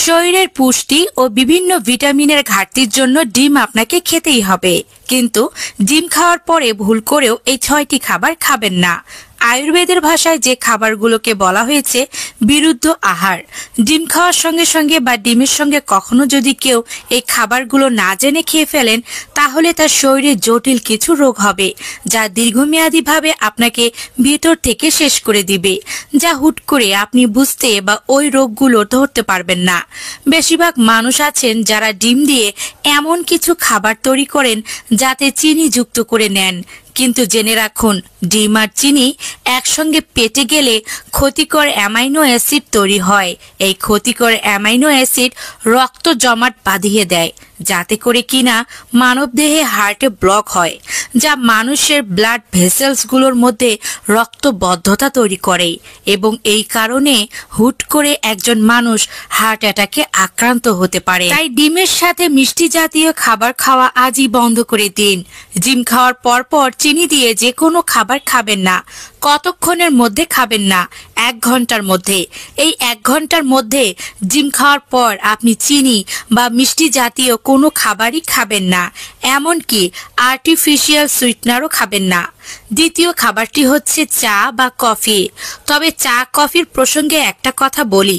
শরীরের পুষ্টি ও বিভিন্ন ভিটামিনের ঘাটতির জন্য ডিম আপনাকে খেতেই হবে, কিন্তু ডিম খাওয়ার পরে ভুল করেও এই 6টি খাবার খাবেন না। আয়ুর্বেদের ভাষায় যে খাবারগুলোকে বলা হয়েছে বিরুদ্ধ আহার। ডিম খাওয়ার সঙ্গে সঙ্গে বা ডিমের সঙ্গে কখনো যদি কেউ এই খাবারগুলো না জেনে খেয়ে ফেলেন, তাহলে তার শরীরে জটিল কিছু রোগ হবে, যা দীর্ঘমেয়াদীভাবে আপনাকে ভিতর থেকে শেষ করে দিবে, যা হুট করে আপনি বুঝতে বা ওই রোগগুলো ধরতে পারবেন না। বেশিরভাগ মানুষ আছেন যারা ডিম দিয়ে এমন কিছু খাবার তৈরি করেন যাতে চিনি যুক্ত করে নেন, কিন্তু জেনে রাখুন, ডিম আর চিনি একসঙ্গে পেটে গেলে ক্ষতিকর অ্যামাইনো অ্যাসিড তৈরি হয়। এই ক্ষতিকর অ্যামাইনো অ্যাসিড রক্ত জমাট বাঁধিয়ে দেয়, যাতে করে কিনা মানবদেহে হার্টে ব্লক হয়, যা মানুষের ব্লাড ভেসেলসগুলোর মধ্যে রক্তবদ্ধতা তৈরি করে, এবং এই কারণে হুট করে একজন মানুষ হার্ট অ্যাটাকে আক্রান্ত হতে পারে। তাই ডিমের সাথে মিষ্টি জাতীয় খাবার খাওয়া আজই বন্ধ করে দিন। ডিম খাওয়ার পর চিনি দিয়ে যে কোনো খাবার খাবেন না। কতক্ষণের মধ্যে খাবেন না? 1 ঘন্টার মধ্যে। এই 1 ঘন্টার মধ্যে ডিম খাওয়ার পর আপনি চিনি বা মিষ্টি জাতীয় কোনো খাবারই খাবেন না, এমনকি আর্টিফিশিয়াল সুইটনারও খাবেন না। দ্বিতীয় খাবারটি হচ্ছে চা বা কফি। তবে চা কফির প্রসঙ্গে একটা কথা বলি,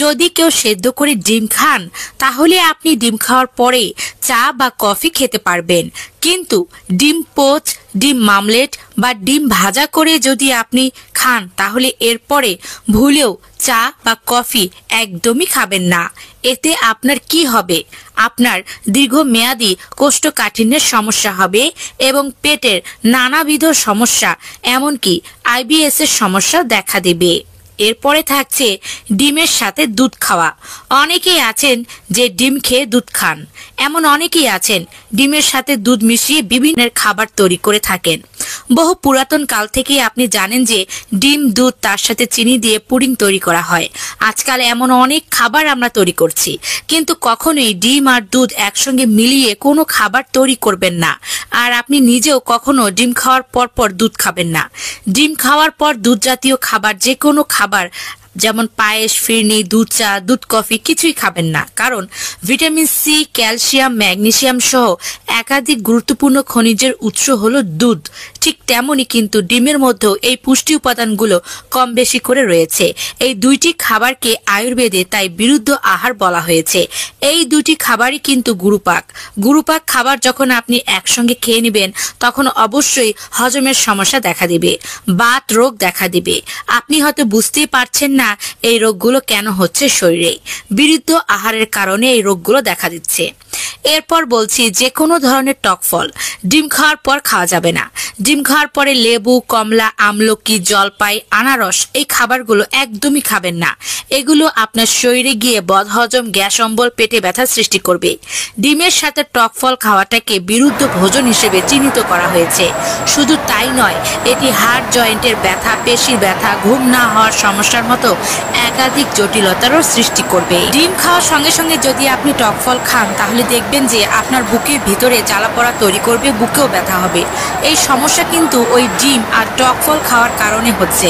যদি কেউ সেদ্ধ করে ডিম খান, তাহলে আপনি ডিম খাওয়ার পরে চা বা কফি খেতে পারবেন, কিন্তু ডিম পোচ, ডিম মামলেট বা ডিম ভাজা করে যদি আপনি খান, তাহলে এরপরে ভুলেও চা বা কফি একদমই খাবেন না। এতে আপনার কি হবে? আপনার দীর্ঘমেয়াদী কোষ্ঠকাঠিন্যের সমস্যা হবে এবং পেটের নানাবিধ সমস্যা, এমনকি আইবিএস এর সমস্যা দেখা দেবে। এরপরে থাকছে ডিমের সাথে দুধ খাওয়া। অনেকেই আছেন যে ডিম খেয়ে দুধ খান, এমন অনেকেই আছেন ডিমের সাথে দুধ মিশিয়ে বিভিন্ন খাবার তৈরি করে থাকেন। বহু পুরাতন কাল থেকেই আপনি জানেন যে ডিম, দুধ, তার সাথে চিনি দিয়ে পুডিং তৈরি করা হয়। আজকাল এমন অনেক খাবার আমরা তৈরি করছি, কিন্তু কখনোই ডিম আর দুধ একসঙ্গে মিলিয়ে কোনো খাবার তৈরি করবেন না। আর আপনি নিজেও কখনো ডিম খাওয়ার পর দুধ খাবেন না। ডিম খাওয়ার পর দুধ জাতীয় খাবার, যে কোনো খাবার যেমন পায়েস, ফিরনি, দুধ চা, দুধ কফি কিছুই খাবেন না, কারণ ভিটামিন সি, ক্যালসিয়াম, ম্যাগনেসিয়াম সহ একাধিক গুরুত্বপূর্ণ খনিজের উৎস হলো দুধ। ঠিক তেমনই কিন্তু ডিমের মধ্যেও এই পুষ্টি উপাদানগুলো কম বেশি করে রয়েছে। এই দুইটি খাবারকে আয়ুর্বেদে তাই বিরুদ্ধ আহার বলা হয়েছে। এই দুটি খাবারই কিন্তু গুরুপাক খাবার যখন আপনি একসঙ্গে খেয়ে নেবেন, তখন অবশ্যই হজমের সমস্যা দেখা দিবে, বাত রোগ দেখা দিবে। আপনি হয়তো বুঝতেই পারছেন না এই রোগগুলো কেন হচ্ছে শরীরে। বিরুদ্ধ আহারের কারণে এই রোগগুলো দেখা দিচ্ছে। এরপর বলছি, যে কোনো ধরনের টক ফল ডিম খাওয়ার পর খাওয়া যাবে না। ডিম খাওয়ার পরে লেবু, কমলা, আমলকি, জলপাই, আনারস এই খাবারগুলো একদমই খাবেন না। এগুলো আপনার শরীরে গিয়ে বদহজম, গ্যাস অম্বল, পেটে ব্যথা সৃষ্টি করবে। ডিমের সাথে টক ফল খাওয়াটাকে বিরুদ্ধ ভোজন হিসেবে চিহ্নিত করা হয়েছে। শুধু তাই নয়, এটি হাড় জয়েন্টের ব্যথা, পেশির ব্যথা, ঘুম না হওয়ার সমস্যার মতো একাধিক জটিলতারও সৃষ্টি করবে। ডিম খাওয়ার সঙ্গে সঙ্গে যদি আপনি টক ফল খান, তাহলে দেখবেন যে আপনার বুকের ভিতরে জ্বালা পড়া তৈরি করবে, বুকেও ব্যথা হবে। এই সমস্যা কিন্তু ওই ডিম আর টক ফল খাওয়ার কারণে হচ্ছে।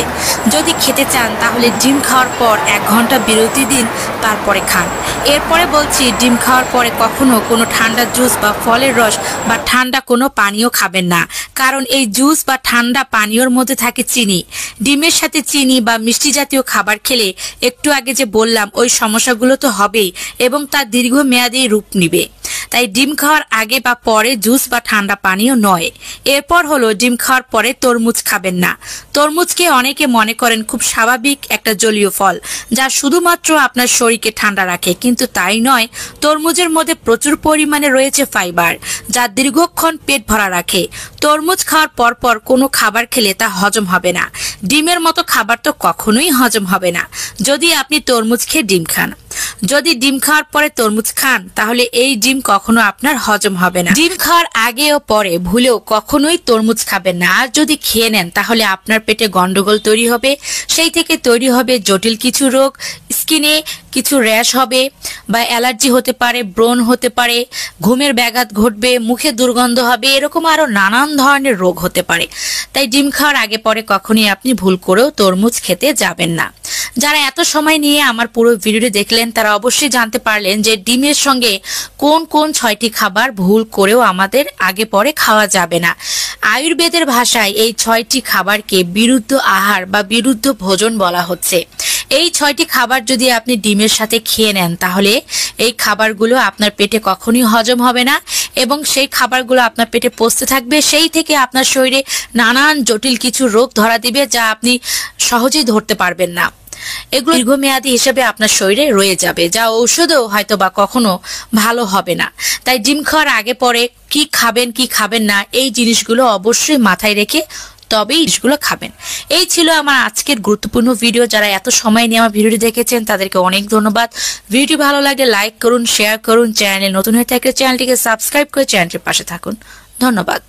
যদি খেতে চান তাহলে ডিম খাওয়ার পর 1 ঘন্টা বিরতি দিন, তারপরে খান। এরপরে বলছি, ডিম খাওয়ার পরে কখনো কোনো ঠান্ডা জুস বা ফলের রস বা ঠান্ডা কোনো পানীয় খাবেন না, কারণ এই জুস বা ঠান্ডা পানীয়র মধ্যে থাকে চিনি। ডিমের সাথে চিনি বা মিষ্টি জাতীয় খাবার খেলে একটু আগে যে বললাম ওই সমস্যাগুলো তো হবেই, এবং তা দীর্ঘমেয়াদী রূপ নিবে। তাই ডিম খাওয়ার আগে বা পরে জুস বা ঠান্ডা পানীয় নয়। এরপর হলো, ডিম খাওয়ার পরে তরমুজ খাবেন না। তরমুজকে অনেকে মনে করেন খুব স্বাভাবিক একটা জলীয় ফল, যা শুধুমাত্র আপনার শরীরকে ঠান্ডা রাখে, কিন্তু তাই নয়। তরমুজের মধ্যে প্রচুর পরিমাণে রয়েছে ফাইবার, যা দীর্ঘক্ষণ পেট ভরা রাখে। তরমুজ খাওয়ার পর কোনো খাবার খেলে তা হজম হবে না। ডিমের মতো খাবার তো কখনোই হজম হবে না যদি আপনি তরমুজ খেয়ে ডিম খান। যদি ডিম খাওয়ার পরে তরমুজ খান, তাহলে এই ডিম কখনো আপনার হজম হবে না। ডিম খাওয়ার আগে ও পরে ভুলেও কখনোই তরমুজ খাবেন না। আর যদি খেয়ে নেন, তাহলে আপনার পেটে গন্ডগোল তৈরি হবে, সেই থেকে তৈরি হবে জটিল কিছু রোগ। স্কিনে কিছু র্যাশ হবে বা অ্যালার্জি হতে পারে, ব্রণ হতে পারে, ঘুমের ব্যাঘাত ঘটবে, মুখে দুর্গন্ধ হবে, এরকম আরো নানান ধরনের রোগ হতে পারে। তাই ডিম খাওয়ার আগে পরে কখনোই আপনি ভুল করেও তরমুজ খেতে যাবেন না। যারা এত সময় নিয়ে আমার পুরো ভিডিওটি দেখলেন তারা অবশ্যই জানতে পারলেন যে ডিমের সঙ্গে কোন কোন 6টি খাবার ভুল করেও আমাদের আগে পরে খাওয়া যাবে না। আয়ুর্বেদের ভাষায় এই 6টি খাবারকে বিরুদ্ধ আহার বা বিরুদ্ধ ভোজন বলা হচ্ছে। এই 6টি খাবার যদি আপনি ডিমের সাথে খেয়ে নেন তাহলে এই খাবারগুলো আপনার পেটে কখনোই হজম হবে না এবং সেই খাবারগুলো আপনার পেটে পচতে থাকবে। সেই থেকে আপনার শরীরে নানান জটিল কিছু রোগ ধরা দিবে যা আপনি সহজেই ধরতে পারবেন না। এগুলো দীর্ঘমেয়াদী হিসেবে আপনার শরীরে রয়ে যাবে, যা ঔষধও হয়তো বা কখনো ভালো হবে না। তাই ডিম খাওয়ার আগে পরে কি খাবেন কি খাবেন না এই জিনিসগুলো অবশ্যই মাথায় রেখে তবেই জিনিসগুলো খাবেন। এই ছিল আমার আজকের গুরুত্বপূর্ণ ভিডিও। যারা এত সময় নিয়ে আমার ভিডিওটি দেখেছেন তাদেরকে অনেক ধন্যবাদ। ভিডিওটি ভালো লাগলে লাইক করুন, শেয়ার করুন। চ্যানেলে নতুন হয়ে থাকলে চ্যানেলটিকে সাবস্ক্রাইব করে চ্যানেলটির পাশে থাকুন। ধন্যবাদ।